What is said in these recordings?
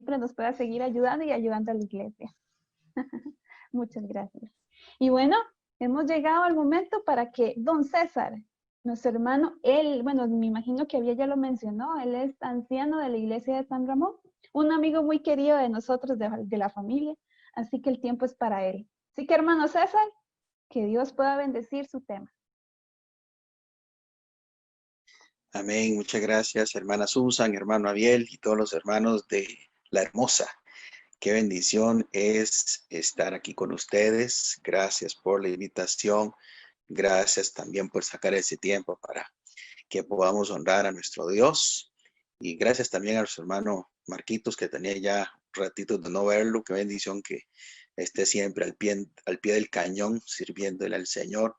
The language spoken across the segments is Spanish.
siempre nos pueda seguir ayudando y ayudando a la iglesia. Muchas gracias. Y bueno, hemos llegado al momento para que don César, nuestro hermano, él, bueno, me imagino que ya lo mencionó, él es anciano de la iglesia de San Ramón, un amigo muy querido de nosotros, de la familia, así que el tiempo es para él. Así que, hermano César, que Dios pueda bendecir su tema. Amén, muchas gracias, hermana Susan, hermano Abiel y todos los hermanos de La Hermosa. Qué bendición es estar aquí con ustedes. Gracias por la invitación. Gracias también por sacar ese tiempo para que podamos honrar a nuestro Dios. Y gracias también a nuestro hermano Marquitos, que tenía ya ratitos de no verlo. Qué bendición que esté siempre al pie del cañón, sirviéndole al Señor.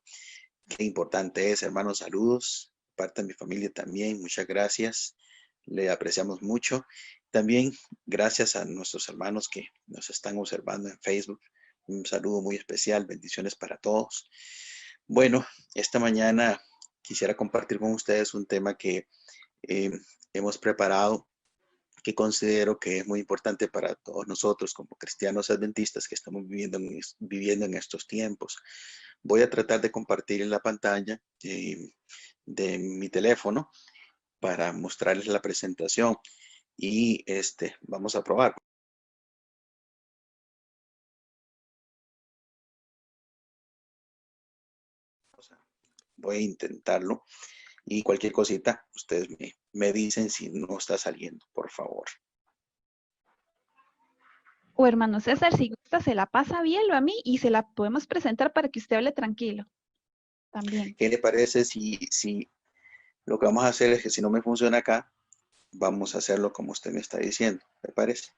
Qué importante es, hermanos, saludos. Parte de mi familia también, muchas gracias. Le apreciamos mucho. También gracias a nuestros hermanos que nos están observando en Facebook. Un saludo muy especial, bendiciones para todos. Bueno, esta mañana quisiera compartir con ustedes un tema que hemos preparado, que considero que es muy importante para todos nosotros como cristianos adventistas que estamos viviendo en estos tiempos. Voy a tratar de compartir en la pantalla de mi teléfono para mostrarles la presentación y vamos a probar. Voy a intentarlo y cualquier cosita ustedes me dicen si no está saliendo, por favor. O hermano César, si gusta, se la pasa bien a mí y se la podemos presentar para que usted hable tranquilo. También. ¿Qué le parece si lo que vamos a hacer es que si no me funciona acá, vamos a hacerlo como usted me está diciendo? ¿Le parece?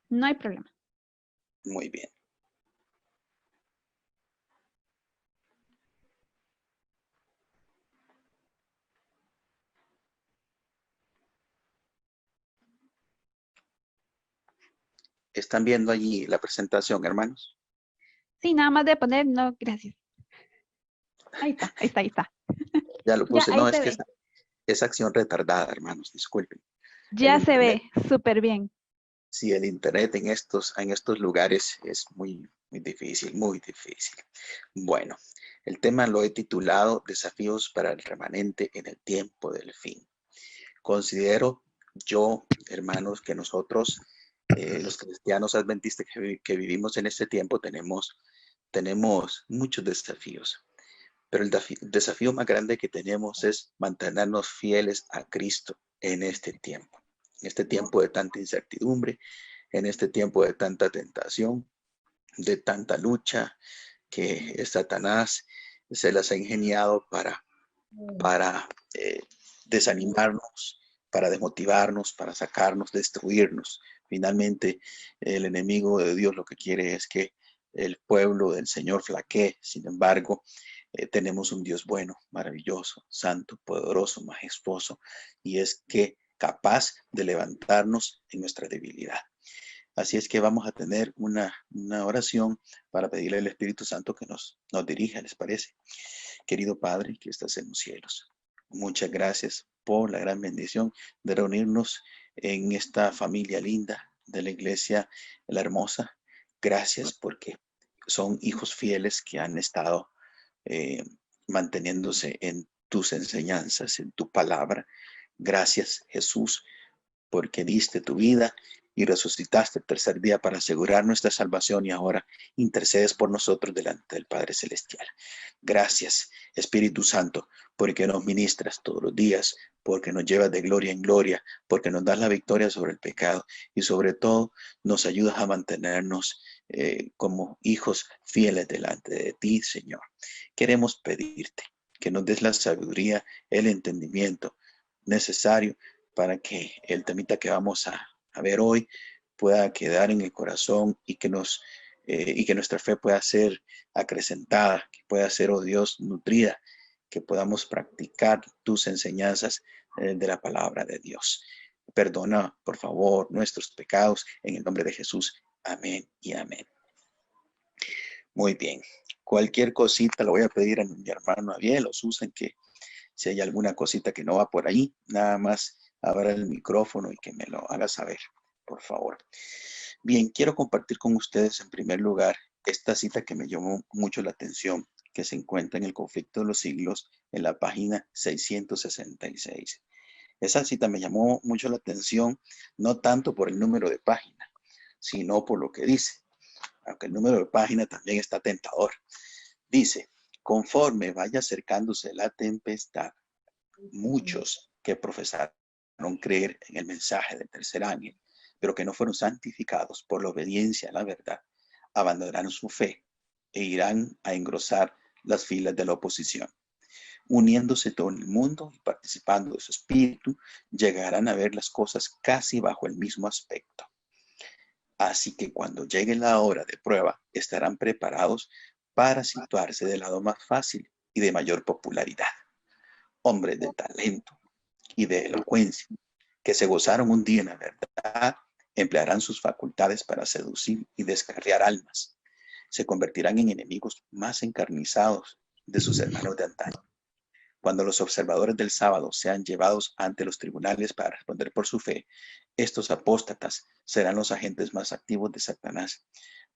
No hay problema. Muy bien. ¿Están viendo allí la presentación, hermanos? Sí, nada más de poner, no, gracias. Ahí está. Ya lo puse. Ya, No, es que es acción retardada, hermanos, disculpen. Ya se ve súper bien. Sí, el internet en estos lugares es muy difícil, muy difícil. Bueno, el tema lo he titulado Desafíos para el remanente en el tiempo del fin. Considero yo, hermanos, que nosotros, los cristianos adventistas que vivimos en este tiempo, tenemos muchos desafíos. Pero el desafío más grande que tenemos es mantenernos fieles a Cristo en este tiempo. En este tiempo de tanta incertidumbre, en este tiempo de tanta tentación, de tanta lucha, que Satanás se las ha ingeniado para desanimarnos, para desmotivarnos, para sacarnos, destruirnos. Finalmente, el enemigo de Dios lo que quiere es que el pueblo del Señor flaquee. Sin embargo, tenemos un Dios bueno, maravilloso, santo, poderoso, majestuoso, y es que capaz de levantarnos en nuestra debilidad. Así es que vamos a tener una oración para pedirle al Espíritu Santo que nos dirija, ¿les parece? Querido Padre que estás en los cielos, muchas gracias por la gran bendición de reunirnos en esta familia linda de la Iglesia La Hermosa. Gracias porque son hijos fieles que han estado manteniéndose en tus enseñanzas, en tu palabra. Gracias, Jesús, porque diste tu vida y resucitaste el tercer día para asegurar nuestra salvación y ahora intercedes por nosotros delante del Padre Celestial. Gracias, Espíritu Santo, porque nos ministras todos los días, porque nos llevas de gloria en gloria, porque nos das la victoria sobre el pecado y sobre todo nos ayudas a mantenernos como hijos fieles delante de ti, Señor. Queremos pedirte que nos des la sabiduría, el entendimiento necesario para que el temita que vamos a ver hoy pueda quedar en el corazón y que nuestra fe pueda ser acrecentada, que pueda ser, oh Dios, nutrida, que podamos practicar tus enseñanzas de la palabra de Dios. Perdona, por favor, nuestros pecados en el nombre de Jesús. Amén y amén. Muy bien. Cualquier cosita lo voy a pedir a mi hermano Abiel o Susan, que si hay alguna cosita que no va por ahí, nada más abra el micrófono y que me lo haga saber. por favor. Bien, quiero compartir con ustedes en primer lugar esta cita que me llamó mucho la atención, que se encuentra en el Conflicto de los Siglos, en la página 666. Esa cita me llamó mucho la atención, no tanto por el número de página, sino por lo que dice, aunque el número de página también está tentador. Dice, conforme vaya acercándose la tempestad, muchos que profesaron creer en el mensaje del tercer ángel, pero que no fueron santificados por la obediencia a la verdad, abandonarán su fe e irán a engrosar las filas de la oposición. Uniéndose todo el mundo y participando de su espíritu, llegarán a ver las cosas casi bajo el mismo aspecto. Así que cuando llegue la hora de prueba, estarán preparados para situarse del lado más fácil y de mayor popularidad. Hombres de talento y de elocuencia, que se gozaron un día en la verdad, emplearán sus facultades para seducir y descarriar almas. Se convertirán en enemigos más encarnizados de sus hermanos de antaño. Cuando los observadores del sábado sean llevados ante los tribunales para responder por su fe, estos apóstatas serán los agentes más activos de Satanás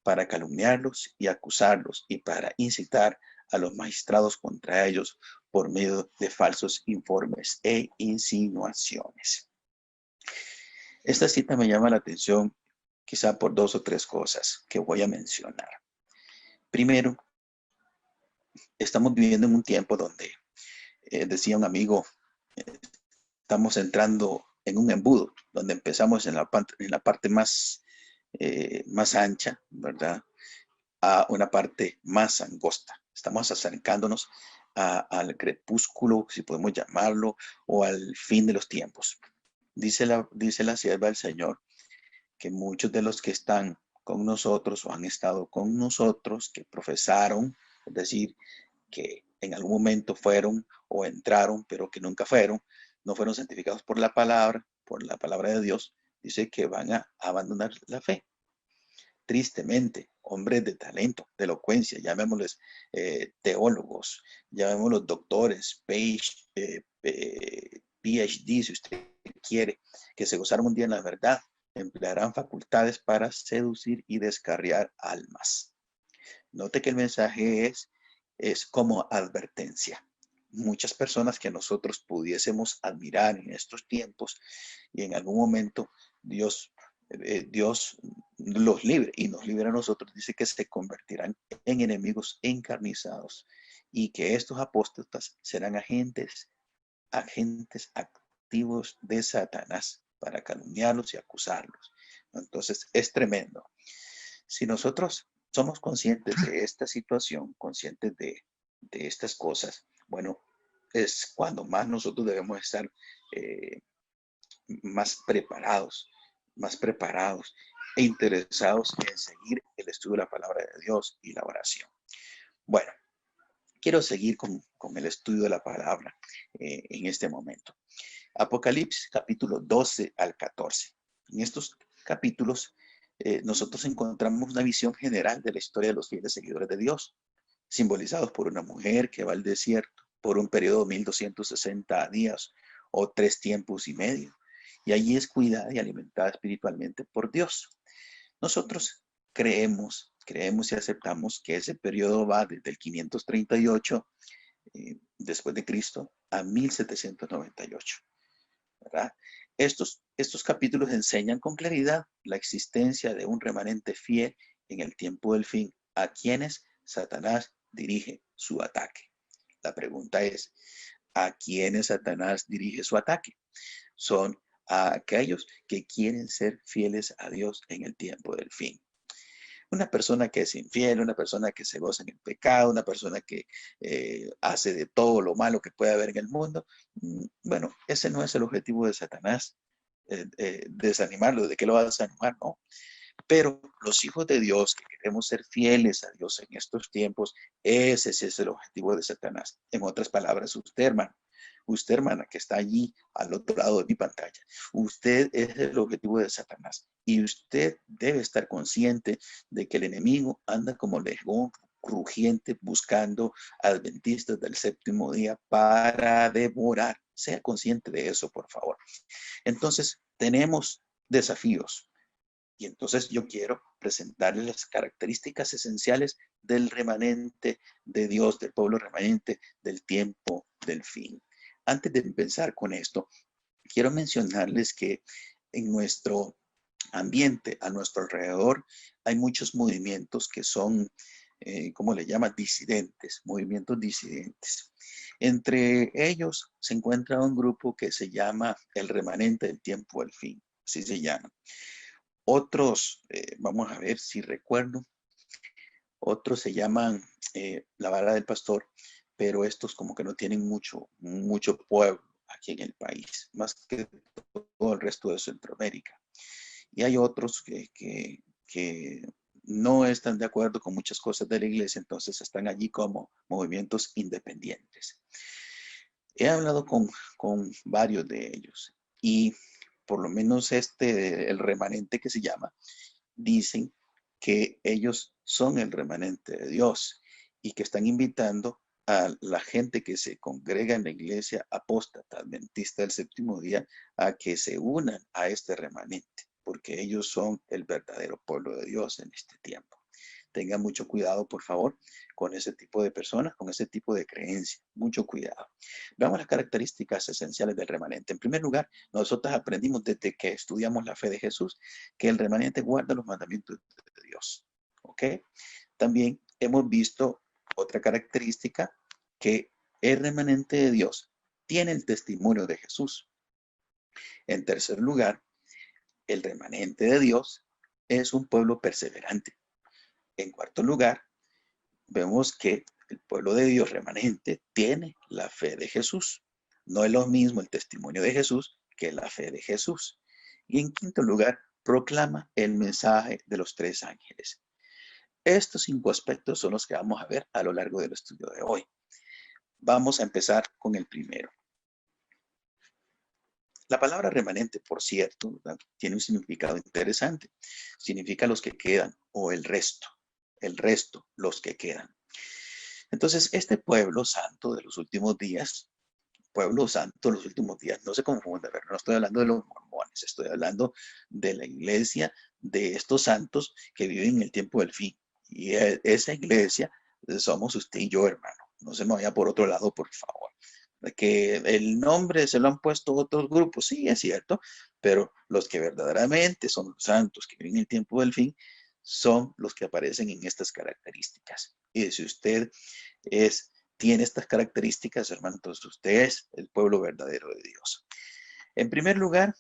para calumniarlos y acusarlos y para incitar a los magistrados contra ellos por medio de falsos informes e insinuaciones. Esta cita me llama la atención quizá por dos o tres cosas que voy a mencionar. Primero, estamos viviendo en un tiempo donde, decía un amigo, estamos entrando en un embudo, donde empezamos en la parte más ancha, ¿verdad? A una parte más angosta. Estamos acercándonos al crepúsculo, si podemos llamarlo, o al fin de los tiempos. Dice la sierva del Señor que muchos de los que están con nosotros o han estado con nosotros, que profesaron, es decir, que en algún momento fueron o entraron, pero que nunca fueron, no fueron santificados por la palabra de Dios, dice que van a abandonar la fe. Tristemente, hombres de talento, de elocuencia, llamémosles teólogos, llamémoslos doctores, PhD, si usted quiere, que se gozaron un día en la verdad, emplearán facultades para seducir y descarriar almas. Note que el mensaje es como advertencia. Muchas personas que nosotros pudiésemos admirar en estos tiempos y en algún momento Dios los libre y nos libra a nosotros, dice que se convertirán en enemigos encarnizados y que estos apóstatas serán agentes activos de Satanás para calumniarlos y acusarlos. Entonces es tremendo. Si nosotros somos conscientes de esta situación, conscientes de estas cosas, bueno, es cuando más nosotros debemos estar más preparados e interesados en seguir el estudio de la palabra de Dios y la oración. Bueno, quiero seguir con el estudio de la palabra en este momento. Apocalipsis capítulo 12 al 14. En estos capítulos nosotros encontramos una visión general de la historia de los fieles seguidores de Dios, simbolizados por una mujer que va al desierto por un periodo de 1260 días o 3 tiempos y medio, y allí es cuidada y alimentada espiritualmente por Dios. Nosotros creemos y aceptamos que ese periodo va desde el 538 después de Cristo a 1798, ¿verdad? Estos capítulos enseñan con claridad la existencia de un remanente fiel en el tiempo del fin, a quienes Satanás dirige su ataque. La pregunta es, ¿a quiénes Satanás dirige su ataque? Son a aquellos que quieren ser fieles a Dios en el tiempo del fin. Una persona que es infiel, una persona que se goza en el pecado, una persona que hace de todo lo malo que puede haber en el mundo, bueno, ese no es el objetivo de Satanás, desanimarlo. ¿De qué lo va a desanimar? No. Pero los hijos de Dios que queremos ser fieles a Dios en estos tiempos, ese es el objetivo de Satanás. En otras palabras, usted hermana que está allí al otro lado de mi pantalla, usted es el objetivo de Satanás y usted debe estar consciente de que el enemigo anda como león rugiente buscando adventistas del séptimo día para devorar. Sea consciente de eso, por favor. Entonces, tenemos desafíos Y entonces yo quiero presentarles las características esenciales del remanente de Dios, del pueblo remanente del tiempo del fin. Antes de empezar con esto, quiero mencionarles que en nuestro ambiente, a nuestro alrededor, hay muchos movimientos que son, ¿cómo le llaman? Disidentes, movimientos disidentes. Entre ellos se encuentra un grupo que se llama el remanente del tiempo del fin, así se llama. Otros, vamos a ver si recuerdo, otros se llaman la vara del pastor, pero estos como que no tienen mucho pueblo aquí en el país, más que todo el resto de Centroamérica. Y hay otros que no están de acuerdo con muchas cosas de la iglesia, entonces están allí como movimientos independientes. He hablado con varios de ellos y por lo menos el remanente que se llama, dicen que ellos son el remanente de Dios y que están invitando a la gente que se congrega en la iglesia apóstata adventista del séptimo día a que se unan a este remanente, porque ellos son el verdadero pueblo de Dios en este tiempo. Tengan mucho cuidado, por favor, con ese tipo de personas, con ese tipo de creencias. Mucho cuidado. Veamos las características esenciales del remanente. En primer lugar, nosotros aprendimos desde que estudiamos la fe de Jesús que el remanente guarda los mandamientos de Dios. ¿Ok? También hemos visto otra característica, que el remanente de Dios tiene el testimonio de Jesús. En tercer lugar, el remanente de Dios es un pueblo perseverante. En cuarto lugar, vemos que el pueblo de Dios remanente tiene la fe de Jesús. No es lo mismo el testimonio de Jesús que la fe de Jesús. Y en quinto lugar, proclama el mensaje de los tres ángeles. Estos 5 aspectos son los que vamos a ver a lo largo del estudio de hoy. Vamos a empezar con el primero. La palabra remanente, por cierto, ¿verdad?, tiene un significado interesante. Significa los que quedan o el resto, los que quedan. Entonces, este pueblo santo de los últimos días, no se confunde, no estoy hablando de los mormones, estoy hablando de la iglesia de estos santos que viven en el tiempo del fin. Y esa iglesia somos usted y yo, hermano. No se me vaya por otro lado, por favor. Que el nombre se lo han puesto otros grupos, sí, es cierto, pero los que verdaderamente son los santos que viven en el tiempo del fin son los que aparecen en estas características. Y si usted tiene estas características, hermano, entonces usted es el pueblo verdadero de Dios. En primer lugar,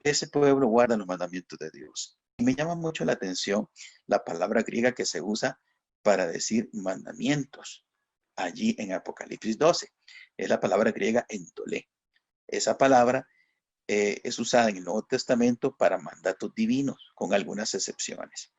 ese pueblo guarda los mandamientos de Dios. Y me llama mucho la atención la palabra griega que se usa para decir mandamientos allí en Apocalipsis 12. Es la palabra griega entolé. Esa palabra es usada en el Nuevo Testamento para mandatos divinos, con algunas excepciones.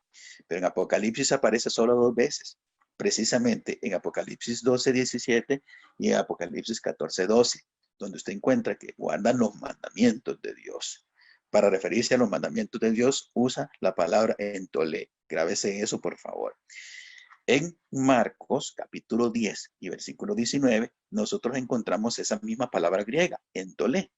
Pero en Apocalipsis aparece solo 2 veces, precisamente en Apocalipsis 12:17 y en Apocalipsis 14:12, donde usted encuentra que guardan los mandamientos de Dios. Para referirse a los mandamientos de Dios, usa la palabra entolé. Grábese eso, por favor. En Marcos capítulo 10 y versículo 19, nosotros encontramos esa misma palabra griega, entolé.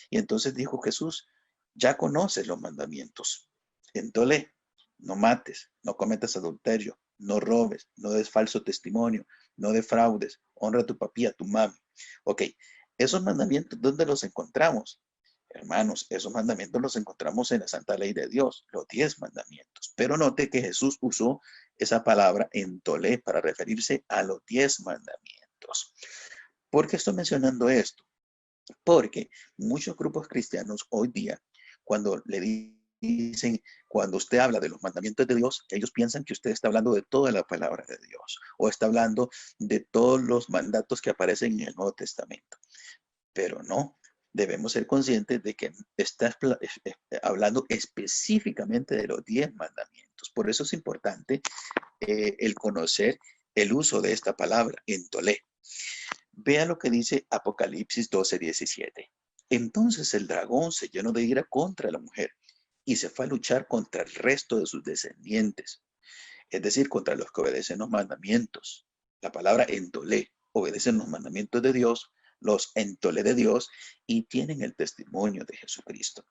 Y entonces dijo Jesús, ya conoces los mandamientos. Entolé, no mates, no cometas adulterio, no robes, no des falso testimonio, no defraudes, honra a tu papi y a tu mami. Ok, esos mandamientos, ¿dónde los encontramos? Hermanos, esos mandamientos los encontramos en la Santa Ley de Dios, los 10 mandamientos. Pero note que Jesús usó esa palabra entolé para referirse a los 10 mandamientos. ¿Por qué estoy mencionando esto? Porque muchos grupos cristianos hoy día, cuando le dicen, cuando usted habla de los mandamientos de Dios, ellos piensan que usted está hablando de toda la palabra de Dios o está hablando de todos los mandatos que aparecen en el Nuevo Testamento. Pero no, debemos ser conscientes de que está hablando específicamente de los 10 mandamientos. Por eso es importante el conocer el uso de esta palabra, entolé. Vea lo que dice Apocalipsis 12:17. Entonces el dragón se llenó de ira contra la mujer y se fue a luchar contra el resto de sus descendientes, es decir, contra los que obedecen los mandamientos. La palabra entolé, obedecen los mandamientos de Dios, los entolé de Dios y tienen el testimonio de Jesucristo.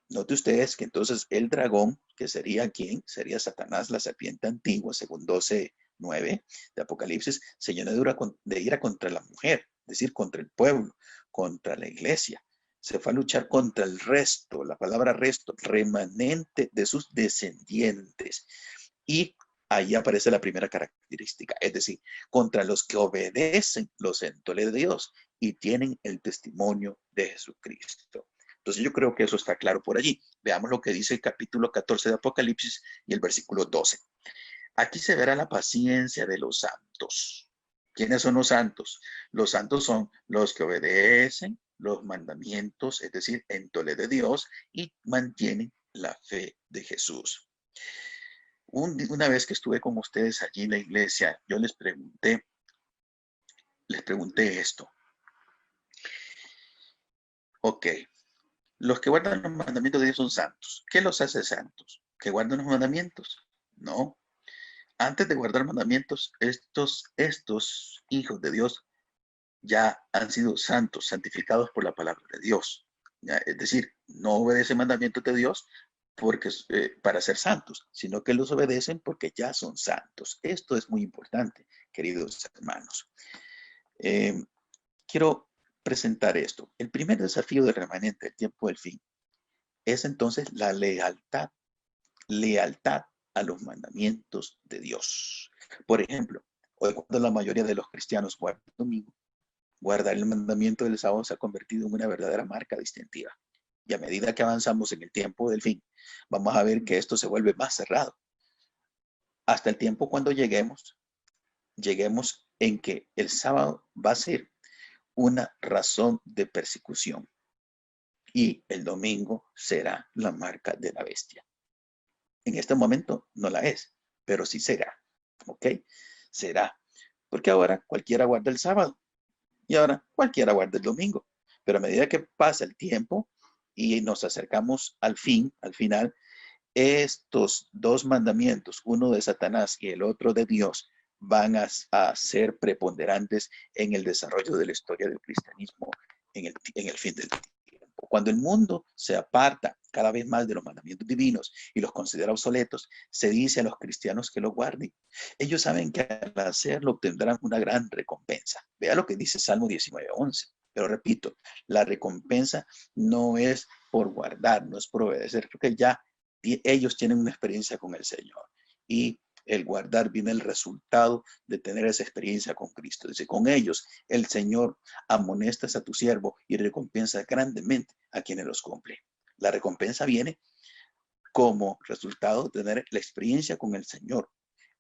Note ustedes que entonces el dragón, que sería ¿quién? Sería Satanás, la serpiente antigua, según 12:9 de Apocalipsis, se llenó de ira contra la mujer, es decir, contra el pueblo, contra la iglesia. Se fue a luchar contra el resto, la palabra resto, remanente de sus descendientes. Y ahí aparece la primera característica, es decir, contra los que obedecen los entoles de Dios y tienen el testimonio de Jesucristo. Entonces yo creo que eso está claro por allí. Veamos lo que dice el capítulo 14 de Apocalipsis y el versículo 12. Aquí se verá la paciencia de los santos. ¿Quiénes son los santos? Los santos son los que obedecen los mandamientos, es decir, entole de Dios, y mantienen la fe de Jesús. Una vez que estuve con ustedes allí en la iglesia, yo les pregunté esto. Ok, los que guardan los mandamientos de Dios son santos. ¿Qué los hace santos? ¿Que guardan los mandamientos? No. Antes de guardar mandamientos, estos hijos de Dios ya han sido santos, santificados por la palabra de Dios. ¿Ya? Es decir, no obedecen mandamientos de Dios porque, para ser santos, sino que los obedecen porque ya son santos. Esto es muy importante, queridos hermanos. Quiero presentar esto. El primer desafío del remanente, el tiempo del fin, es entonces la lealtad a los mandamientos de Dios. Por ejemplo, hoy cuando la mayoría de los cristianos guardan el domingo, guardar el mandamiento del sábado se ha convertido en una verdadera marca distintiva. Y a medida que avanzamos en el tiempo del fin, vamos a ver que esto se vuelve más cerrado. Hasta el tiempo cuando lleguemos en que el sábado va a ser una razón de persecución y el domingo será la marca de la bestia. En este momento no la es, pero sí será, ¿ok? Será, porque ahora cualquiera guarda el sábado y ahora cualquiera guarda el domingo, pero a medida que pasa el tiempo y nos acercamos al final, estos dos mandamientos, uno de Satanás y el otro de Dios, van a ser preponderantes en el desarrollo de la historia del cristianismo en el fin del tiempo. Cuando el mundo se aparta cada vez más de los mandamientos divinos y los considera obsoletos, se dice a los cristianos que los guarden. Ellos saben que al hacerlo obtendrán una gran recompensa. Vea lo que dice Salmo 19:11. Pero repito, la recompensa no es por guardar, no es por obedecer, porque ya ellos tienen una experiencia con el Señor. Y el guardar viene el resultado de tener esa experiencia con Cristo. Dice, con ellos el Señor amonestas a tu siervo y recompensa grandemente a quienes los cumple. La recompensa viene como resultado de tener la experiencia con el Señor.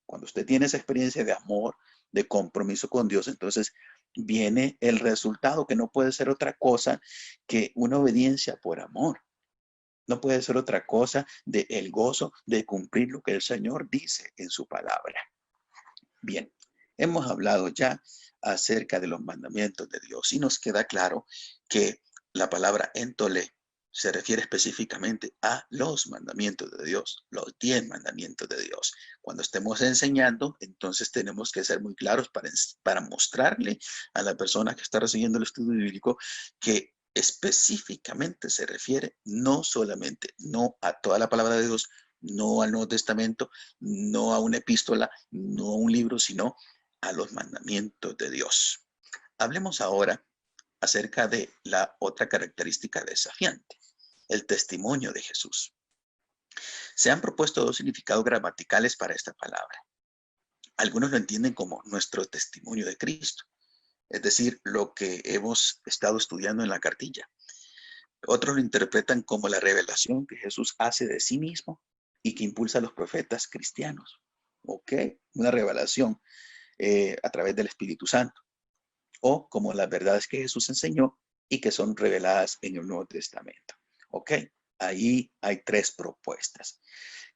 Cuando usted tiene esa experiencia de amor, de compromiso con Dios, entonces viene el resultado que no puede ser otra cosa que una obediencia por amor. No puede ser otra cosa de el gozo de cumplir lo que el Señor dice en su palabra. Bien, hemos hablado ya acerca de los mandamientos de Dios y nos queda claro que la palabra entole se refiere específicamente a los mandamientos de Dios, los 10 mandamientos de Dios. Cuando estemos enseñando, entonces tenemos que ser muy claros para mostrarle a la persona que está recibiendo el estudio bíblico que específicamente se refiere no solamente, no a toda la palabra de Dios, no al Nuevo Testamento, no a una epístola, no a un libro, sino a los mandamientos de Dios. Hablemos ahora acerca de la otra característica desafiante, el testimonio de Jesús. Se han propuesto dos significados gramaticales para esta palabra. Algunos lo entienden como nuestro testimonio de Cristo, es decir, lo que hemos estado estudiando en la cartilla. Otros lo interpretan como la revelación que Jesús hace de sí mismo y que impulsa a los profetas cristianos. ¿Ok? Una revelación a través del Espíritu Santo. O como las verdades que Jesús enseñó y que son reveladas en el Nuevo Testamento. ¿Ok? Ahí hay tres propuestas.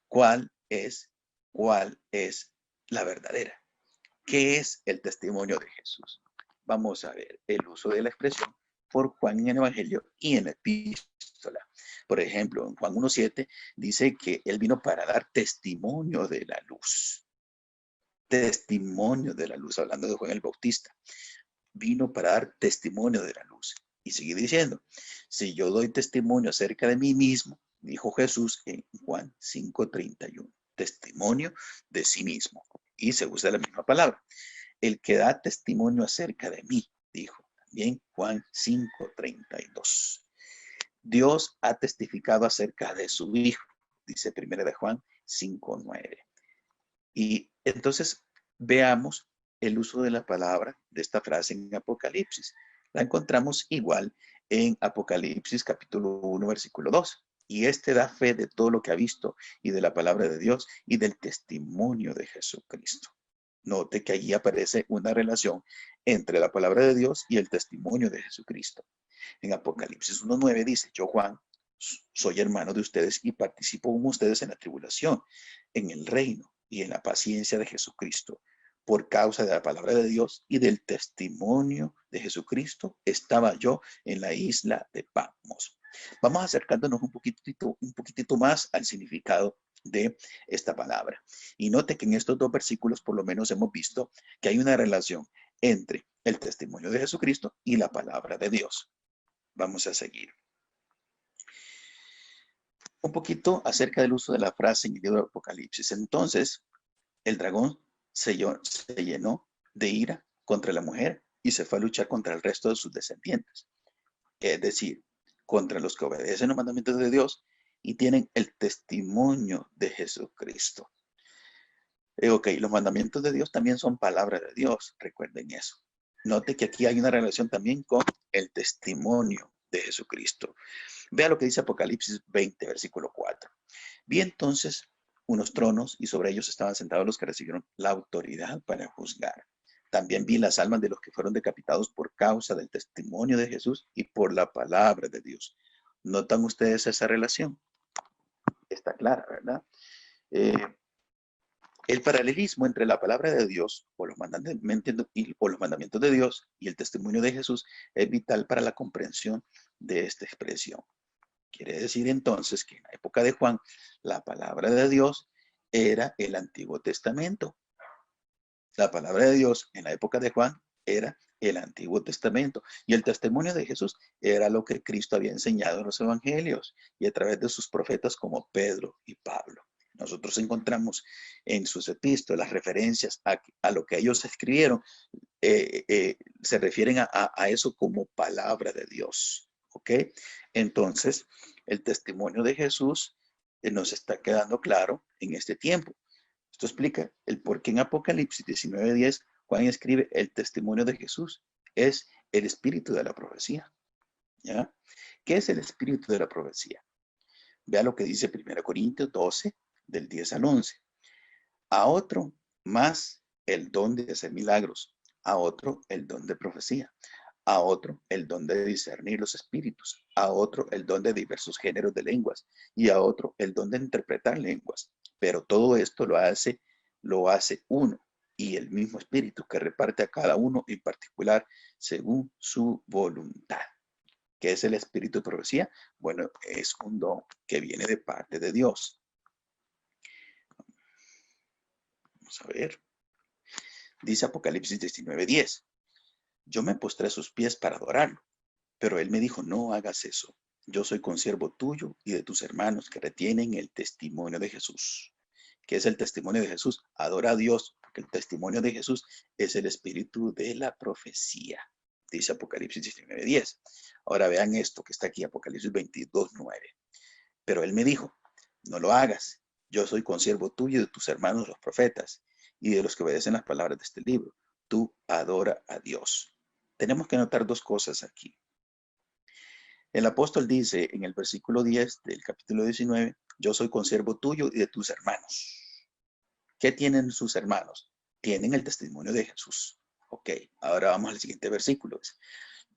¿Cuál es la verdadera? ¿Qué es el testimonio de Jesús? Vamos a ver el uso de la expresión por Juan en el Evangelio y en la epístola. Por ejemplo, en Juan 1:7 dice que él vino para dar testimonio de la luz. Testimonio de la luz, hablando de Juan el Bautista. Vino para dar testimonio de la luz. Y sigue diciendo, si yo doy testimonio acerca de mí mismo, dijo Jesús en Juan 5:31. Testimonio de sí mismo. Y se usa la misma palabra. El que da testimonio acerca de mí, dijo también Juan 5:32. Dios ha testificado acerca de su Hijo, dice 1 de Juan 5:9. Y entonces veamos el uso de la palabra de esta frase en Apocalipsis. La encontramos igual en Apocalipsis capítulo 1, versículo 2. Y este da fe de todo lo que ha visto y de la palabra de Dios y del testimonio de Jesucristo. Note que allí aparece una relación entre la palabra de Dios y el testimonio de Jesucristo. En Apocalipsis 1:9 dice, yo Juan, soy hermano de ustedes y participo con ustedes en la tribulación, en el reino y en la paciencia de Jesucristo. Por causa de la palabra de Dios y del testimonio de Jesucristo, estaba yo en la isla de Patmos. Vamos acercándonos un poquitito más al significado de esta palabra. Y note que en estos dos versículos por lo menos hemos visto que hay una relación entre el testimonio de Jesucristo y la palabra de Dios. Vamos a seguir. Un poquito acerca del uso de la frase en el libro de Apocalipsis. Entonces, el dragón se llenó de ira contra la mujer y se fue a luchar contra el resto de sus descendientes. Es decir, contra los que obedecen los mandamientos de Dios y tienen el testimonio de Jesucristo. Ok, los mandamientos de Dios también son palabra de Dios, recuerden eso. Note que aquí hay una relación también con el testimonio de Jesucristo. Vea lo que dice Apocalipsis 20, versículo 4. Vi entonces unos tronos y sobre ellos estaban sentados los que recibieron la autoridad para juzgar. También vi las almas de los que fueron decapitados por causa del testimonio de Jesús y por la palabra de Dios. ¿Notan ustedes esa relación? Está clara, ¿verdad? El paralelismo entre la palabra de Dios o los mandamientos de Dios y el testimonio de Jesús es vital para la comprensión de esta expresión. Quiere decir entonces que en la época de Juan, la palabra de Dios era el Antiguo Testamento. La palabra de Dios en la época de Juan era el Antiguo Testamento. Y el testimonio de Jesús era lo que Cristo había enseñado en los evangelios y a través de sus profetas como Pedro y Pablo. Nosotros encontramos en sus epístolas referencias a lo que ellos escribieron. Se refieren a eso como palabra de Dios. ¿Ok? Entonces, el testimonio de Jesús nos está quedando claro en este tiempo. Esto explica el por qué en Apocalipsis 19:10 Juan escribe el testimonio de Jesús. Es el espíritu de la profecía. ¿Ya? ¿Qué es el espíritu de la profecía? Vea lo que dice 1 Corintios 12, del 10 al 11. A otro más el don de hacer milagros, a otro el don de profecía, a otro el don de discernir los espíritus, a otro el don de diversos géneros de lenguas y a otro el don de interpretar lenguas. Pero todo esto lo hace uno y el mismo espíritu que reparte a cada uno en particular según su voluntad. ¿Qué es el espíritu de profecía? Bueno, es un don que viene de parte de Dios. Vamos a ver. Dice Apocalipsis 19:10. Yo me postré a sus pies para adorarlo, pero él me dijo, no hagas eso. Yo soy consiervo tuyo y de tus hermanos que retienen el testimonio de Jesús. ¿Qué es el testimonio de Jesús? Adora a Dios, porque el testimonio de Jesús es el espíritu de la profecía. Dice Apocalipsis 19:10. Ahora vean esto que está aquí, Apocalipsis 22:9. Pero él me dijo, no lo hagas. Yo soy consiervo tuyo y de tus hermanos los profetas y de los que obedecen las palabras de este libro. Tú adora a Dios. Tenemos que notar dos cosas aquí. El apóstol dice en el versículo 10 del capítulo 19, yo soy consiervo tuyo y de tus hermanos. ¿Qué tienen sus hermanos? Tienen el testimonio de Jesús. Ok, ahora vamos al siguiente versículo.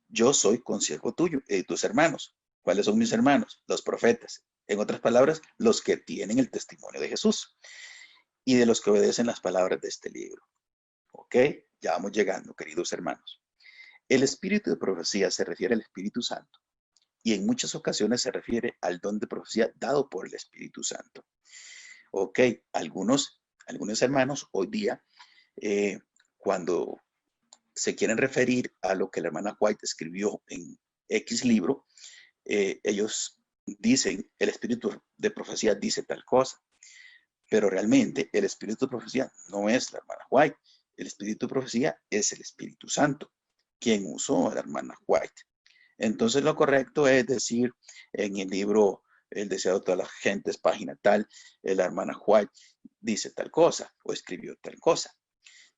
Yo soy consiervo tuyo y de tus hermanos. ¿Cuáles son mis hermanos? Los profetas. En otras palabras, los que tienen el testimonio de Jesús y de los que obedecen las palabras de este libro. Ok, ya vamos llegando, queridos hermanos. El espíritu de profecía se refiere al Espíritu Santo y en muchas ocasiones se refiere al don de profecía dado por el Espíritu Santo. Ok, algunos hermanos hoy día, cuando se quieren referir a lo que la hermana White escribió en X libro, ellos dicen, el espíritu de profecía dice tal cosa, pero realmente el espíritu de profecía no es la hermana White. El espíritu de profecía es el Espíritu Santo, quien usó a la hermana White. Entonces lo correcto es decir en el libro El deseo de todas las gentes, página tal, la hermana White dice tal cosa o escribió tal cosa.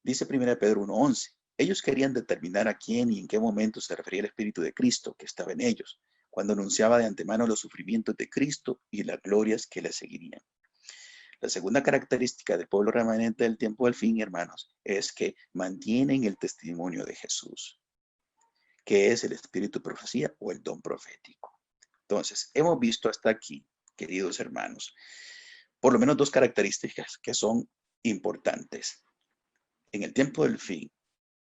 Dice 1 Pedro 1:11. Ellos querían determinar a quién y en qué momento se refería el Espíritu de Cristo que estaba en ellos, cuando anunciaba de antemano los sufrimientos de Cristo y las glorias que le seguirían. La segunda característica del pueblo remanente del tiempo del fin, hermanos, es que mantienen el testimonio de Jesús, que es el espíritu de profecía o el don profético. Entonces, hemos visto hasta aquí, queridos hermanos, por lo menos dos características que son importantes. En el tiempo del fin,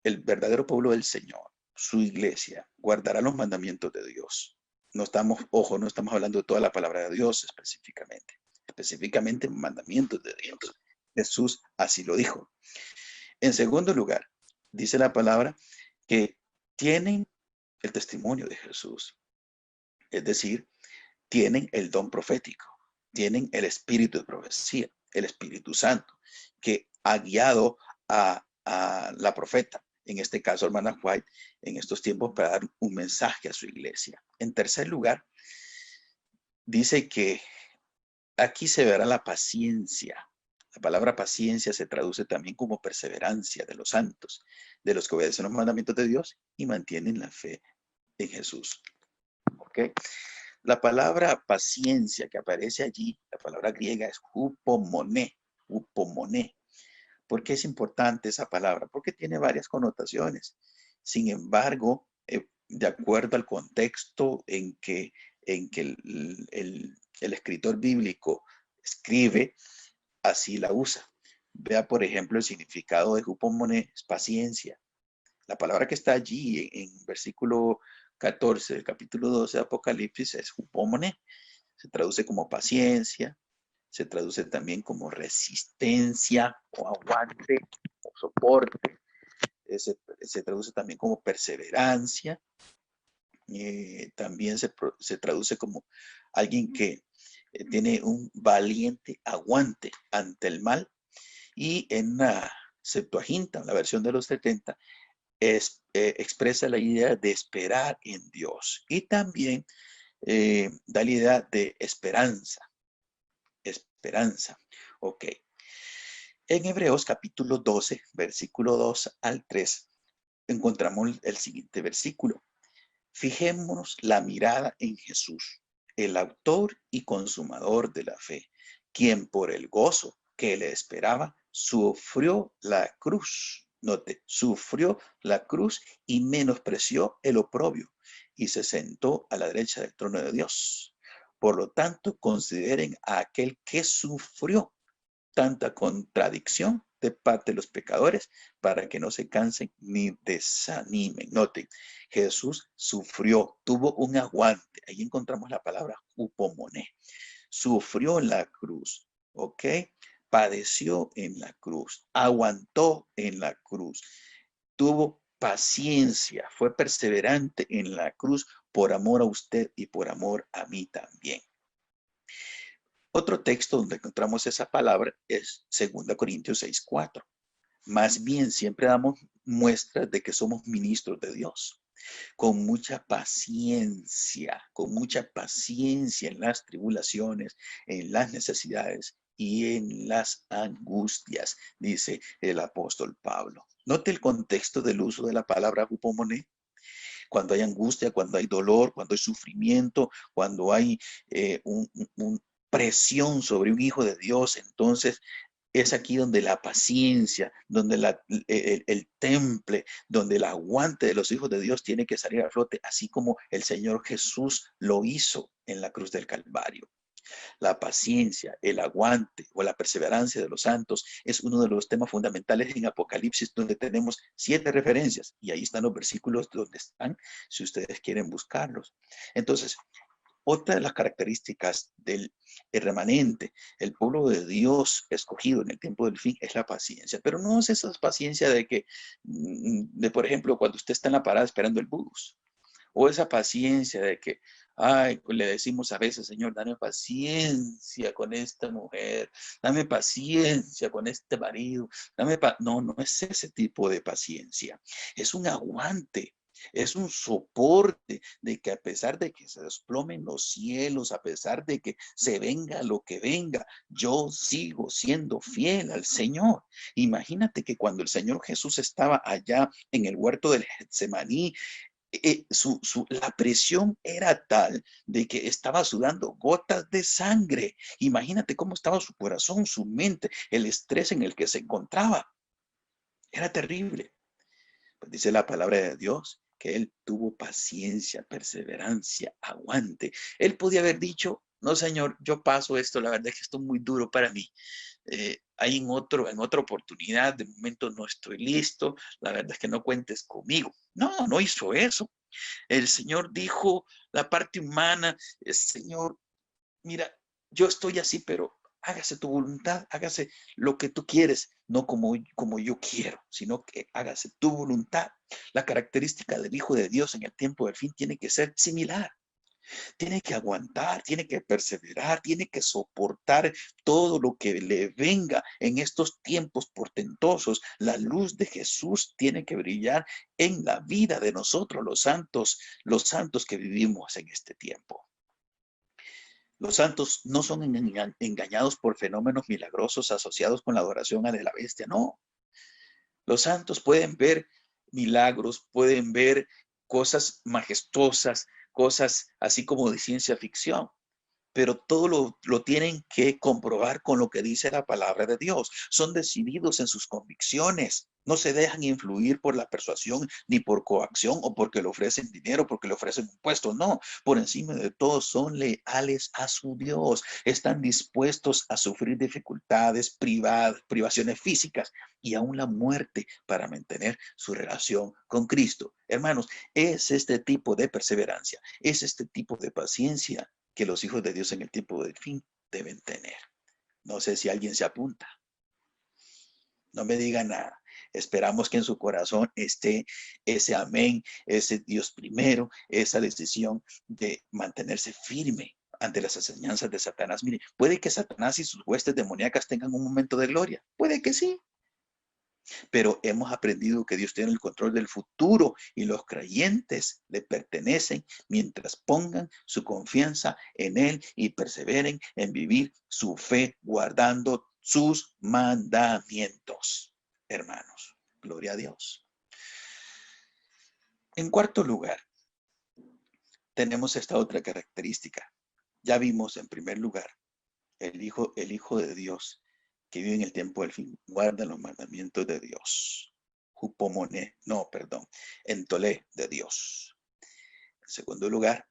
el verdadero pueblo del Señor, su iglesia, guardará los mandamientos de Dios. No estamos, ojo, no estamos hablando de toda la palabra de Dios específicamente mandamientos de Dios. Jesús así lo dijo. En segundo lugar, dice la palabra que tienen el testimonio de Jesús, es decir, tienen el don profético, tienen el espíritu de profecía, el Espíritu Santo, que ha guiado a la profeta, en este caso hermana White, en estos tiempos para dar un mensaje a su iglesia. En tercer lugar, dice que aquí se verá la paciencia. La palabra paciencia se traduce también como perseverancia de los santos, de los que obedecen los mandamientos de Dios y mantienen la fe en Jesús. ¿Ok? La palabra paciencia que aparece allí, la palabra griega es hupomoné, hupomoné. ¿Por qué es importante esa palabra? Porque tiene varias connotaciones. Sin embargo, de acuerdo al contexto en que el escritor bíblico escribe, así la usa. Vea, por ejemplo, el significado de hupomoné es paciencia. La palabra que está allí en versículo 14 del capítulo 12 de Apocalipsis es hupomone. Se traduce como paciencia, se traduce también como resistencia o aguante o soporte, se traduce también como perseverancia, también se traduce como alguien que tiene un valiente aguante ante el mal, y en la Septuaginta, la versión de los 70, expresa la idea de esperar en Dios, y también da la idea de esperanza. Esperanza. Ok. En Hebreos capítulo 12, versículo 2 al 3, encontramos el siguiente versículo. Fijémonos la mirada en Jesús, el autor y consumador de la fe, quien por el gozo que le esperaba sufrió la cruz. Note, sufrió la cruz y menospreció el oprobio y se sentó a la derecha del trono de Dios. Por lo tanto, consideren a aquel que sufrió tanta contradicción de parte de los pecadores para que no se cansen ni desanimen. Noten, Jesús sufrió, tuvo un aguante. Ahí encontramos la palabra hupomoné. Sufrió en la cruz, ¿ok? Padeció en la cruz, aguantó en la cruz, tuvo paciencia, fue perseverante en la cruz por amor a usted y por amor a mí también. Otro texto donde encontramos esa palabra es 2 Corintios 6:4. Más bien siempre damos muestras de que somos ministros de Dios, con mucha paciencia en las tribulaciones, en las necesidades y en las angustias, dice el apóstol Pablo. Note el contexto del uso de la palabra hupomoné. Cuando hay angustia, cuando hay dolor, cuando hay sufrimiento, cuando hay un presión sobre un hijo de Dios, entonces es aquí donde la paciencia, donde el temple, donde el aguante de los hijos de Dios tiene que salir a flote, así como el Señor Jesús lo hizo en la cruz del Calvario. La paciencia, el aguante o la perseverancia de los santos es uno de los temas fundamentales en Apocalipsis, donde tenemos 7 referencias, y ahí están los versículos donde están, si ustedes quieren buscarlos. Entonces, otra de las características del remanente, el pueblo de Dios escogido en el tiempo del fin, es la paciencia. Pero no es esa paciencia de que, por ejemplo, cuando usted está en la parada esperando el bus, o esa paciencia de que Ay, pues le decimos a veces, Señor, dame paciencia con esta mujer, dame paciencia con este marido, no, no es ese tipo de paciencia, es un aguante. Es un soporte de que a pesar de que se desplomen los cielos, a pesar de que se venga lo que venga, yo sigo siendo fiel al Señor. Imagínate que cuando el Señor Jesús estaba allá en el huerto del Getsemaní, la presión era tal de que estaba sudando gotas de sangre. Imagínate cómo estaba su corazón, su mente, el estrés en el que se encontraba. Era terrible. Pues dice la palabra de Dios que él tuvo paciencia, perseverancia, aguante. Él podía haber dicho, no, Señor, yo paso esto, la verdad es que esto es muy duro para mí. Hay en otra oportunidad, de momento no estoy listo, la verdad es que no cuentes conmigo. No, no hizo eso. El Señor dijo, la parte humana, Señor, mira, yo estoy así, pero hágase tu voluntad, hágase lo que tú quieres, no como yo quiero, sino que hágase tu voluntad. La característica del Hijo de Dios en el tiempo del fin tiene que ser similar. Tiene que aguantar, tiene que perseverar, tiene que soportar todo lo que le venga en estos tiempos portentosos. La luz de Jesús tiene que brillar en la vida de nosotros, los santos que vivimos en este tiempo. Los santos no son engañados por fenómenos milagrosos asociados con la adoración a la bestia, no. Los santos pueden ver milagros, pueden ver cosas majestuosas, cosas así como de ciencia ficción, pero todo lo tienen que comprobar con lo que dice la palabra de Dios. Son decididos en sus convicciones. No se dejan influir por la persuasión ni por coacción o porque le ofrecen dinero, porque le ofrecen un puesto. No, por encima de todo son leales a su Dios. Están dispuestos a sufrir dificultades, privaciones físicas y aún la muerte para mantener su relación con Cristo. Hermanos, es este tipo de perseverancia, es este tipo de paciencia que los hijos de Dios en el tiempo del fin deben tener. No sé si alguien se apunta. No me diga nada. Esperamos que en su corazón esté ese amén, ese Dios primero, esa decisión de mantenerse firme ante las enseñanzas de Satanás. Mire, puede que Satanás y sus huestes demoníacas tengan un momento de gloria. Puede que sí, pero hemos aprendido que Dios tiene el control del futuro y los creyentes le pertenecen mientras pongan su confianza en Él y perseveren en vivir su fe guardando sus mandamientos. Hermanos, gloria a Dios. En cuarto lugar, tenemos esta otra característica. Ya vimos en primer lugar el Hijo de Dios que vive en el tiempo del fin, guarda los mandamientos de Dios. Hupomone, no, perdón, entolé de Dios. En segundo lugar,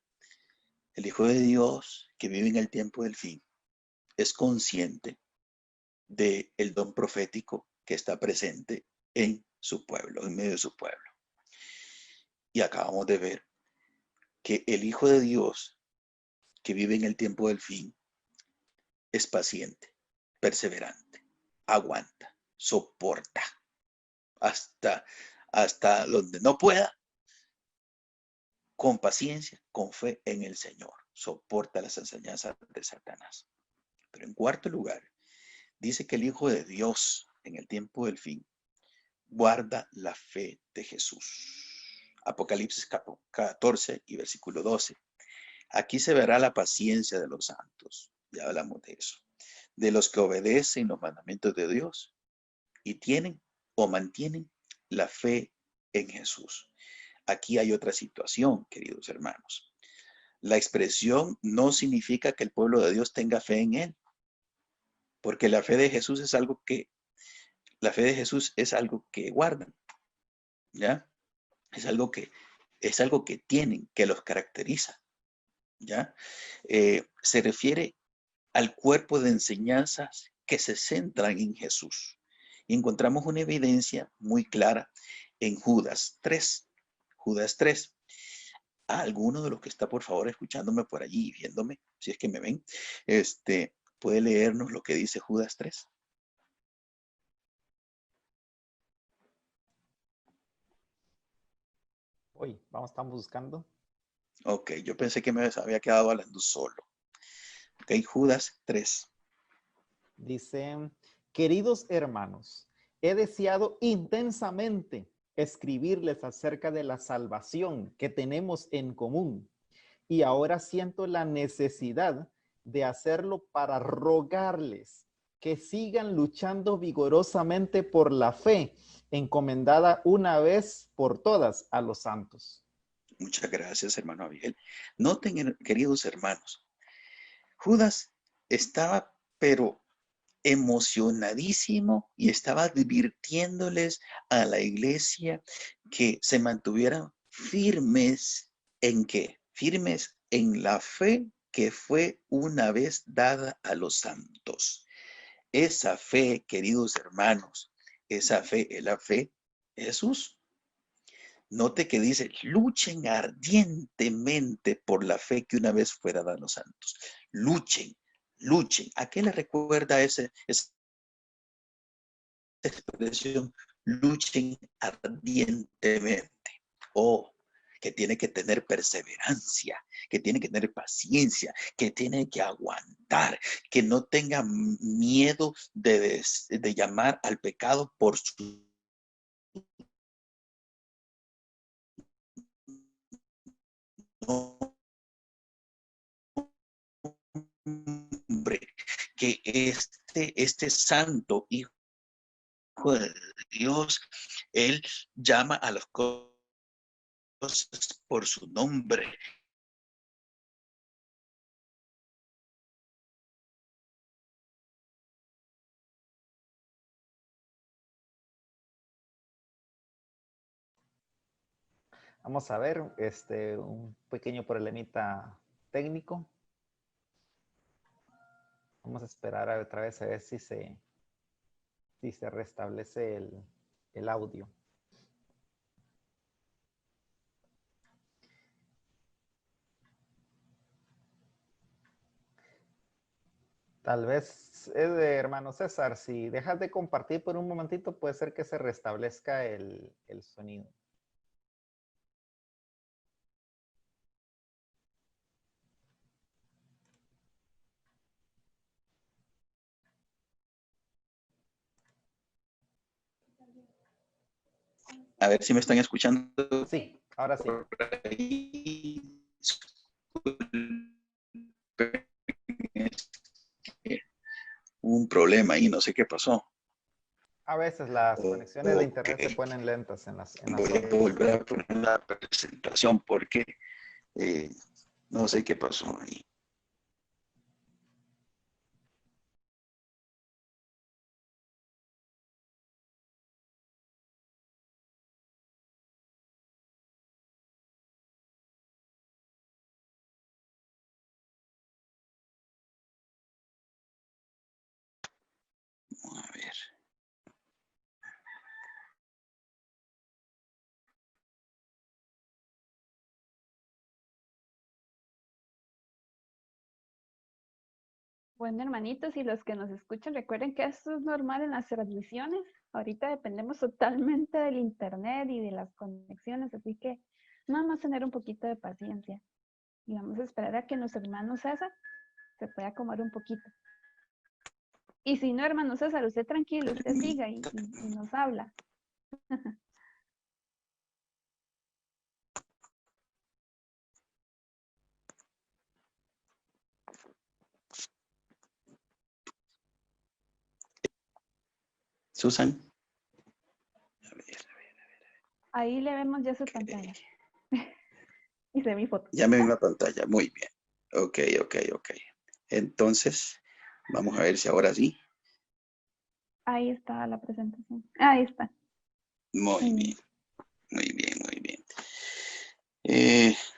el Hijo de Dios que vive en el tiempo del fin es consciente del don profético que está presente en su pueblo, en medio de su pueblo. Y acabamos de ver que el Hijo de Dios que vive en el tiempo del fin es paciente, perseverante, aguanta, soporta hasta, hasta donde no pueda, con paciencia, con fe en el Señor. Soporta las enseñanzas de Satanás. Pero en cuarto lugar, dice que el Hijo de Dios en el tiempo del fin guarda la fe de Jesús. Apocalipsis 14 y versículo 12. Aquí se verá la paciencia de los santos. Ya hablamos de eso. De los que obedecen los mandamientos de Dios y tienen o mantienen la fe en Jesús. Aquí hay otra situación, queridos hermanos. La expresión no significa que el pueblo de Dios tenga fe en Él, porque la fe de Jesús es algo que guardan, ¿ya? Es algo que tienen, que los caracteriza, ¿ya? Se refiere al cuerpo de enseñanzas que se centran en Jesús. Y encontramos una evidencia muy clara en Judas 3. Judas 3. A alguno de los que está, por favor, escuchándome por allí y viéndome, si es que me ven, puede leernos lo que dice Judas 3. Hoy, estamos buscando. Ok, yo pensé que me había quedado hablando solo. Ok, Judas 3. Dice, queridos hermanos, he deseado intensamente escribirles acerca de la salvación que tenemos en común y ahora siento la necesidad de hacerlo para rogarles que sigan luchando vigorosamente por la fe encomendada una vez por todas a los santos. Muchas gracias, hermano Abiel. Noten, queridos hermanos, Judas estaba, pero emocionadísimo y estaba advirtiéndoles a la iglesia que se mantuvieran firmes en qué, firmes en la fe que fue una vez dada a los santos. Esa fe, queridos hermanos, esa fe es la fe de Jesús. Note que dice, luchen ardientemente por la fe que una vez fue dada a los santos. Luchen, luchen. ¿A qué le recuerda esa expresión? Luchen ardientemente. Oh, que tiene que tener perseverancia, que tiene que tener paciencia, que tiene que aguantar, que no tenga miedo de llamar al pecado por su nombre, que este santo hijo de Dios, él llama a las cosas por su nombre. Vamos a ver, un pequeño problemita técnico. Vamos a esperar otra vez a ver si se restablece el audio. Tal vez, hermano César, si dejas de compartir por un momentito, puede ser que se restablezca el sonido. A ver si me están escuchando. Sí, ahora sí. Un problema ahí, no sé qué pasó. A veces las conexiones de Ok, internet se ponen lentas en las voy a zonas. volver a poner la presentación porque no sé qué pasó ahí. Vamos a ver. Bueno, hermanitos, y los que nos escuchan, recuerden que esto es normal en las transmisiones. Ahorita dependemos totalmente del internet y de las conexiones, así que nada más tener un poquito de paciencia. Y vamos a esperar a que nuestro hermano César se pueda acomodar un poquito. Y si no, hermano César, usted tranquilo, usted siga y nos habla. Susan. A ver. Ahí le vemos ya su pantalla. Y se mi foto. Ya me vi la pantalla, muy bien. Ok. Entonces, vamos a ver si ahora sí. Ahí está la presentación. Ahí está. Muy bien.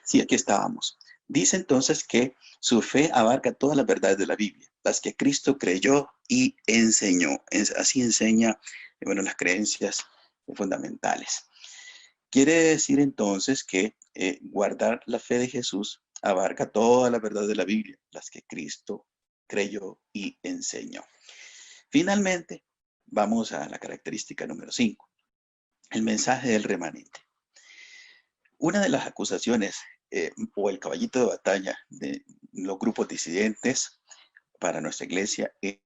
Sí, aquí estábamos. Dice entonces que su fe abarca todas las verdades de la Biblia, las que Cristo creyó y enseñó. Así enseña, bueno, las creencias fundamentales. Quiere decir entonces que guardar la fe de Jesús abarca todas las verdades de la Biblia, las que Cristo creyó y enseñó. Finalmente, vamos a la característica número 5, el mensaje del remanente. Una de las acusaciones o el caballito de batalla de los grupos disidentes para nuestra iglesia es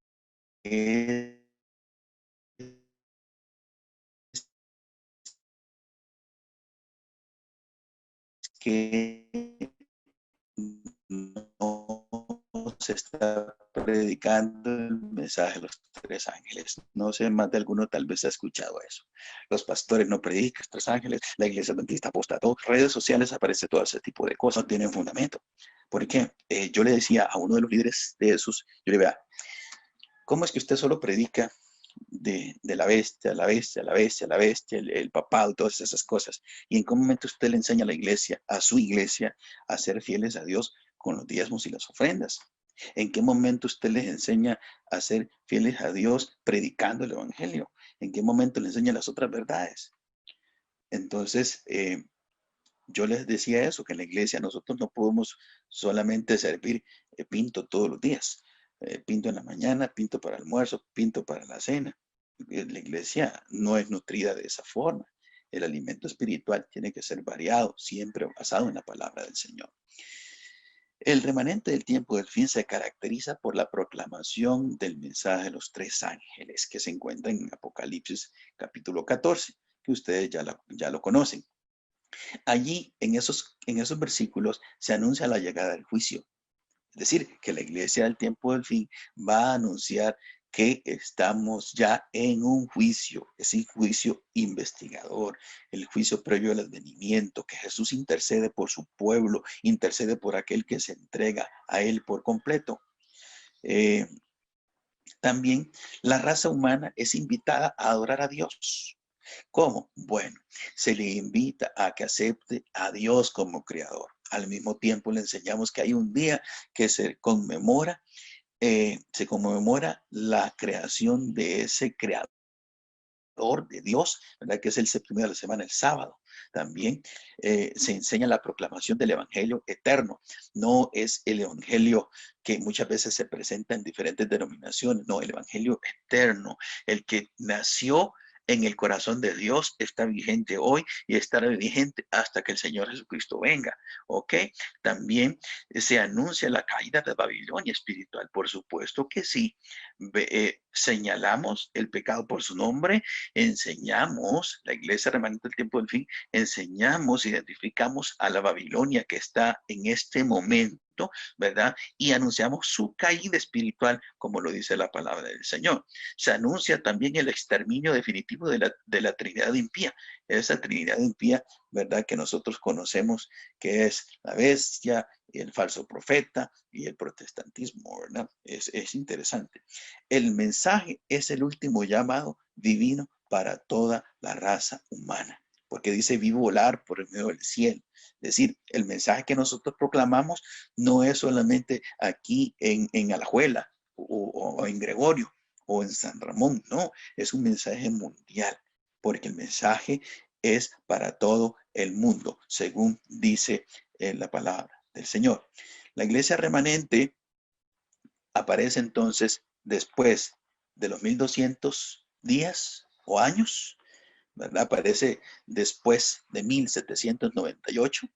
que no se está predicando el mensaje de los tres ángeles. No sé, más de alguno tal vez ha escuchado eso. Los pastores no predican los tres ángeles, la iglesia adventista apostató, redes sociales aparece todo ese tipo de cosas, no tienen fundamento. Porque yo le decía a uno de los líderes de esos, yo le decía, ¿cómo es que usted solo predica de la bestia, la bestia, la bestia, la bestia, el papado, todas esas cosas? ¿Y en qué momento usted le enseña a la iglesia, a su iglesia, a ser fieles a Dios con los diezmos y las ofrendas? ¿En qué momento usted les enseña a ser fieles a Dios predicando el evangelio? ¿En qué momento le enseña las otras verdades? Entonces, yo les decía eso, que en la iglesia nosotros no podemos solamente servir pinto todos los días. Pinto en la mañana, pinto para almuerzo, pinto para la cena. La iglesia no es nutrida de esa forma. El alimento espiritual tiene que ser variado, siempre basado en la palabra del Señor. El remanente del tiempo del fin se caracteriza por la proclamación del mensaje de los tres ángeles que se encuentra en Apocalipsis capítulo 14, que ustedes ya lo conocen. Allí, en esos versículos, se anuncia la llegada del juicio. Es decir, que la iglesia del tiempo del fin va a anunciar que estamos ya en un juicio, es un juicio investigador, el juicio previo al advenimiento, que Jesús intercede por su pueblo, intercede por aquel que se entrega a él por completo. También la raza humana es invitada a adorar a Dios. ¿Cómo? Bueno, se le invita a que acepte a Dios como creador. Al mismo tiempo le enseñamos que hay un día que se conmemora la creación de ese creador de Dios, ¿verdad? Que es el séptimo de la semana, el sábado. También se enseña la proclamación del evangelio eterno. No es el evangelio que muchas veces se presenta en diferentes denominaciones, no, el evangelio eterno, el que nació en el corazón de Dios, está vigente hoy y estará vigente hasta que el Señor Jesucristo venga, ¿ok? También se anuncia la caída de Babilonia espiritual, por supuesto que sí. Señalamos el pecado por su nombre, enseñamos, la iglesia remanente del tiempo del fin, enseñamos, identificamos a la Babilonia que está en este momento, ¿verdad? Y anunciamos su caída espiritual, como lo dice la palabra del Señor. Se anuncia también el exterminio definitivo de la Trinidad impía, esa Trinidad impía, ¿verdad? Que nosotros conocemos, que es la bestia, el falso profeta y el protestantismo, ¿verdad? Es interesante. El mensaje es el último llamado divino para toda la raza humana, porque dice vi volar por el medio del cielo. Es decir, el mensaje que nosotros proclamamos no es solamente aquí en Alajuela o en Gregorio o en San Ramón, no, es un mensaje mundial, porque el mensaje es para todo el mundo, según dice la palabra del Señor. La iglesia remanente aparece entonces después de los 1200 días o años, ¿verdad? Aparece después de 1798.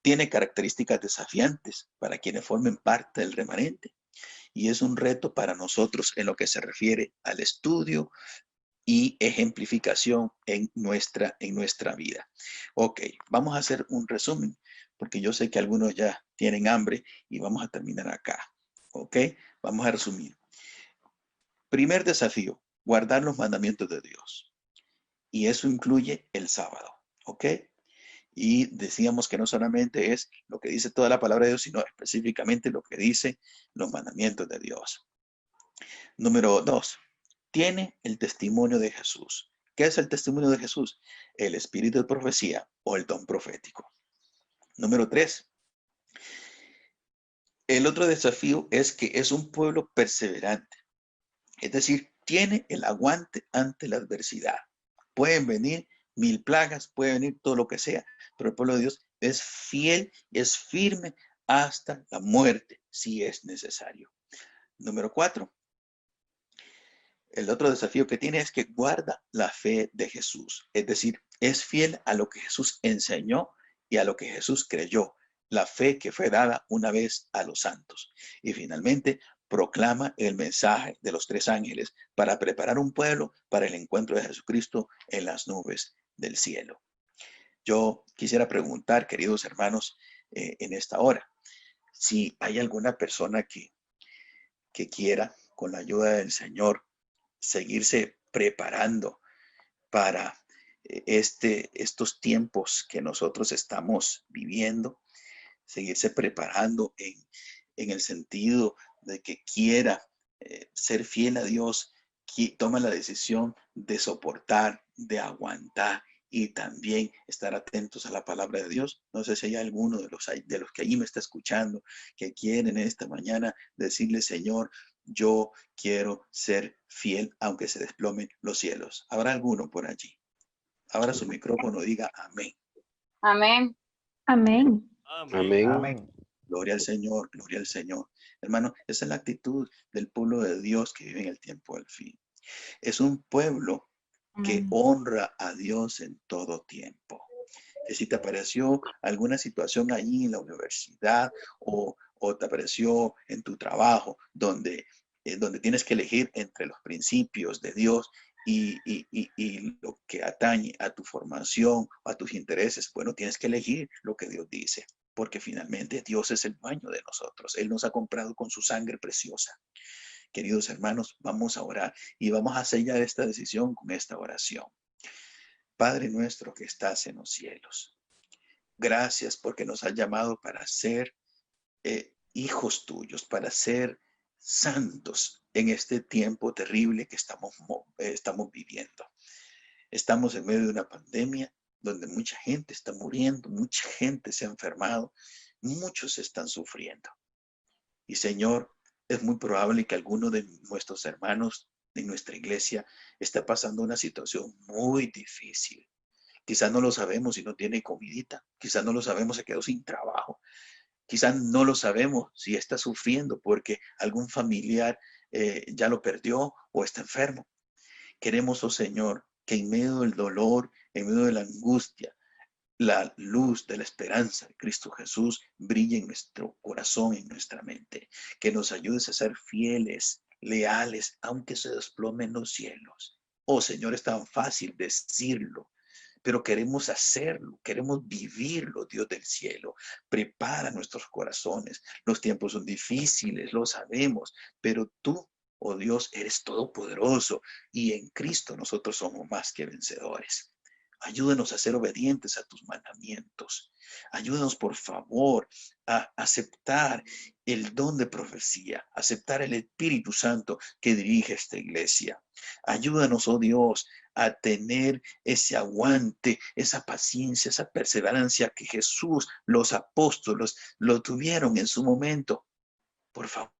Tiene características desafiantes para quienes formen parte del remanente y es un reto para nosotros en lo que se refiere al estudio y ejemplificación en nuestra vida. Ok, vamos a hacer un resumen porque yo sé que algunos ya tienen hambre y vamos a terminar acá. Ok, vamos a resumir. Primer desafío, guardar los mandamientos de Dios. Y eso incluye el sábado. Ok. Y decíamos que no solamente es lo que dice toda la palabra de Dios, sino específicamente lo que dice los mandamientos de Dios. Número 2, tiene el testimonio de Jesús. ¿Qué es el testimonio de Jesús? El espíritu de profecía o el don profético. Número 3, el otro desafío es que es un pueblo perseverante. Es decir, tiene el aguante ante la adversidad. Pueden venir 1000 plagas, puede venir todo lo que sea, pero el pueblo de Dios es fiel y es firme hasta la muerte, si es necesario. Número 4, el otro desafío que tiene es que guarda la fe de Jesús. Es decir, es fiel a lo que Jesús enseñó y a lo que Jesús creyó. la fe que fue dada una vez a los santos. Y finalmente, proclama el mensaje de los 3 ángeles para preparar un pueblo para el encuentro de Jesucristo en las nubes del cielo. Yo quisiera preguntar, queridos hermanos, en esta hora, si hay alguna persona que quiera, con la ayuda del Señor, seguirse preparando para estos tiempos que nosotros estamos viviendo, seguirse preparando en el sentido de que quiera ser fiel a Dios, que toma la decisión de soportar, de aguantar y también estar atentos a la palabra de Dios. No sé si hay alguno de los que allí me está escuchando que quieren esta mañana decirle: Señor, yo quiero ser fiel aunque se desplomen los cielos. ¿Habrá alguno por allí? Abra su micrófono, diga amén. Amén. Amén. Amén. Amén. Gloria al Señor, gloria al Señor. Hermano, esa es la actitud del pueblo de Dios que vive en el tiempo del fin. Es un pueblo que honra a Dios en todo tiempo. Que si te apareció alguna situación allí en la universidad o te apareció en tu trabajo donde tienes que elegir entre los principios de Dios y lo que atañe a tu formación, a tus intereses, bueno, tienes que elegir lo que Dios dice, porque finalmente Dios es el dueño de nosotros. Él nos ha comprado con su sangre preciosa. Queridos hermanos, vamos a orar y vamos a sellar esta decisión con esta oración. Padre nuestro que estás en los cielos, gracias porque nos has llamado para ser hijos tuyos, para ser santos en este tiempo terrible que estamos viviendo. Estamos en medio de una pandemia donde mucha gente está muriendo, mucha gente se ha enfermado, muchos están sufriendo. Y Señor, es muy probable que alguno de nuestros hermanos de nuestra iglesia esté pasando una situación muy difícil. Quizás no lo sabemos si no tiene comidita, quizás no lo sabemos, se quedó sin trabajo. Quizás no lo sabemos si está sufriendo porque algún familiar ya lo perdió o está enfermo. Queremos, oh Señor, que en medio del dolor, en medio de la angustia, la luz de la esperanza de Cristo Jesús brille en nuestro corazón, en nuestra mente. Que nos ayudes a ser fieles, leales, aunque se desplomen los cielos. Oh Señor, es tan fácil decirlo, pero queremos hacerlo, queremos vivirlo, Dios del cielo. Prepara nuestros corazones. Los tiempos son difíciles, lo sabemos, pero tú, oh Dios, eres todopoderoso y en Cristo nosotros somos más que vencedores. Ayúdanos a ser obedientes a tus mandamientos. Ayúdanos, por favor, a aceptar el don de profecía, aceptar el Espíritu Santo que dirige esta iglesia. Ayúdanos, oh Dios, a tener ese aguante, esa paciencia, esa perseverancia que Jesús, los apóstoles, lo tuvieron en su momento. Por favor.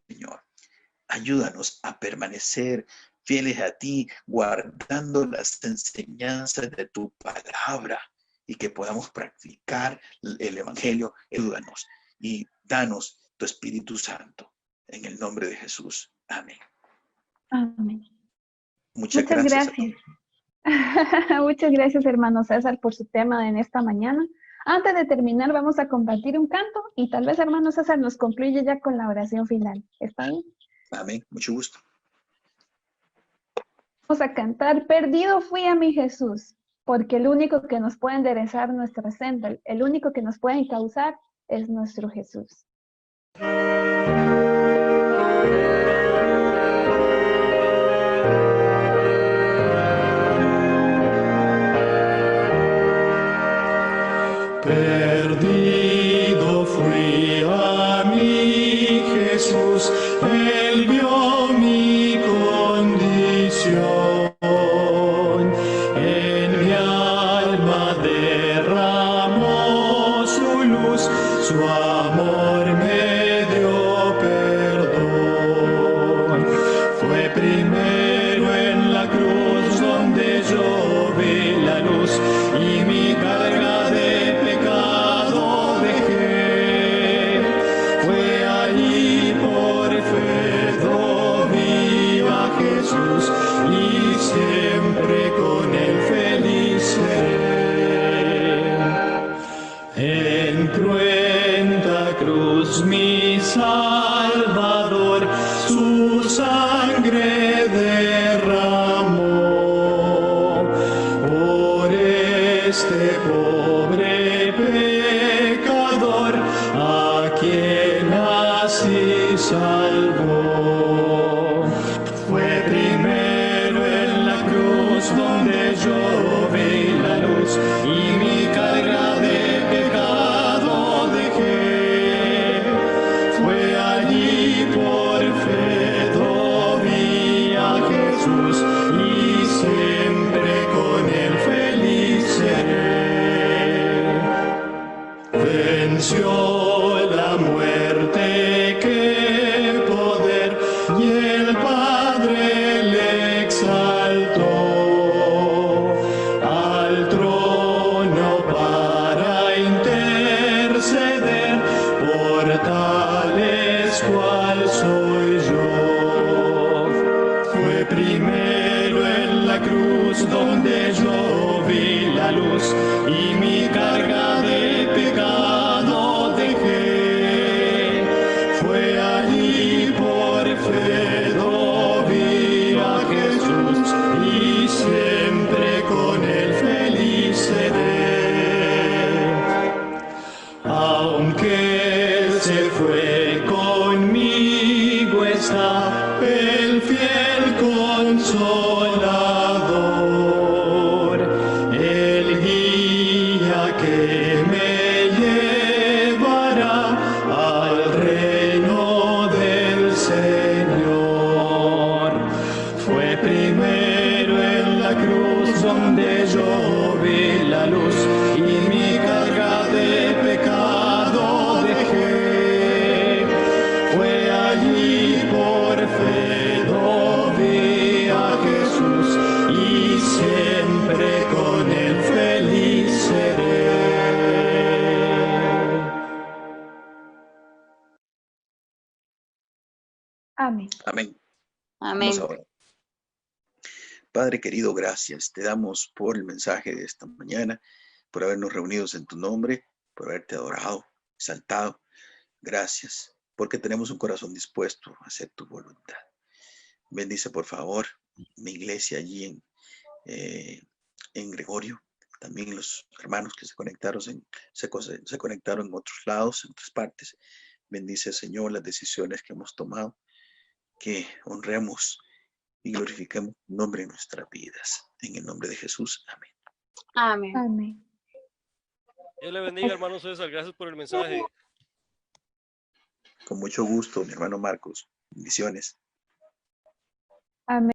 Señor, ayúdanos a permanecer fieles a ti, guardando las enseñanzas de tu palabra y que podamos practicar el evangelio. Ayúdanos y danos tu Espíritu Santo. En el nombre de Jesús. Amén. Amén. Muchas gracias. Muchas gracias, hermano César, por su tema en esta mañana. Antes de terminar, vamos a compartir un canto y tal vez, hermano César, nos concluye ya con la oración final. ¿Está bien? Amén. Mucho gusto. Vamos a cantar: perdido fui a mi Jesús, porque el único que nos puede enderezar nuestra senda, el único que nos puede encauzar es nuestro Jesús. Perdido fui a mi Jesús, Él vio mi condición, en mi alma derramó su luz, su amor me dio perdón. Fue primero en la cruz donde yo vi la luz y mi carga de pecado dejé. Fue allí por fe vi a Jesús y sé cruz mi Salvador su sangre derramó. Por este pobre pecador a quien así salvó. Fue primero en la cruz donde yo vi la luz y mi carga de pecado dejé. Fue allí por fe vi a Jesús y siempre con él feliz seré. Venció la muerte, qué poder, y el Padre le exaltó al trono para interceder por tales cual soy yo. Fue primero en la cruz donde yo vi la luz y mi carga de pecado dejé. Fue allí por fe vi a Jesús y siempre con él feliz seré. Aunque él se fue conmigo está el fiel consolador, el guía que me llevará al reino del Señor. Fue primero en la cruz donde yo vi la luz y mi carga de pecado dejé. Fue allí por fe vi a Jesús y siempre con él feliz seré. Amén. Amén. Amén. Vamos a orar. Padre querido, gracias. Te damos por el mensaje de esta mañana, por habernos reunidos en tu nombre, por haberte adorado, exaltado. Gracias, porque tenemos un corazón dispuesto a hacer tu voluntad. Bendice, por favor, mi iglesia allí en Gregorio. También los hermanos que se conectaron se conectaron en otros lados, en otras partes. Bendice, Señor, las decisiones que hemos tomado, que honremos y glorifiquemos tu nombre en nuestras vidas. En el nombre de Jesús. Amén. Amén. Amén. Dios le bendiga, hermano César. Gracias por el mensaje. Con mucho gusto, mi hermano Marcos. Bendiciones. Amén.